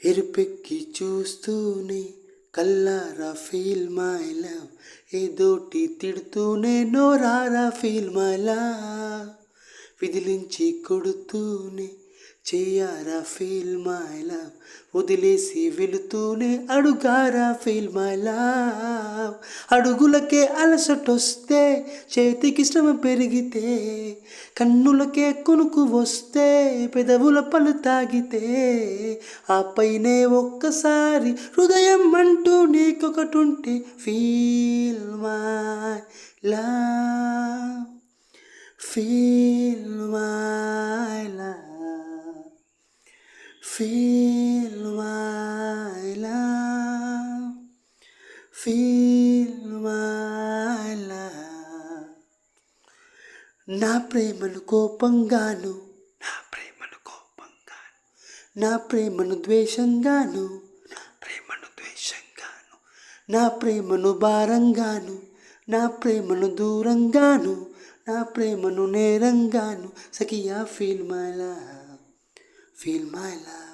ఎరుపెక్కి చూస్తూనే కల్లారా feel my love, ఏదోటి తిడుతూనే నోరారా ఫీల్ మై లవ్, విదిలించి కొడుతూనే చెయ్యారా ఫీల్ మై లవ్, వదిలేసి వెళుతూనే అడుగారా ఫీల్ మై లవ్. అడుగులకే అలసటొస్తే, చేతికి శ్రమ పెరిగితే, కన్నులకే కునుకు వస్తే, పెదవుల పలు తాగితే, ఆపైనే ఒక్కసారి హృదయం అంటూ నీకొకటుంటే feel my love, feel my love, feel my love, feel my love. నా ప్రేమను కోపంగాను, నా ప్రేమను కోపంగాను, నా ప్రేమను ద్వేషంగాను, నా ప్రేమను ద్వేషంగాను, నా ప్రేమను భారంగాను, నా ప్రేమను దూరంగాను, నా ప్రేమను నేరంగాను, సఖియా feel my love, feel my love.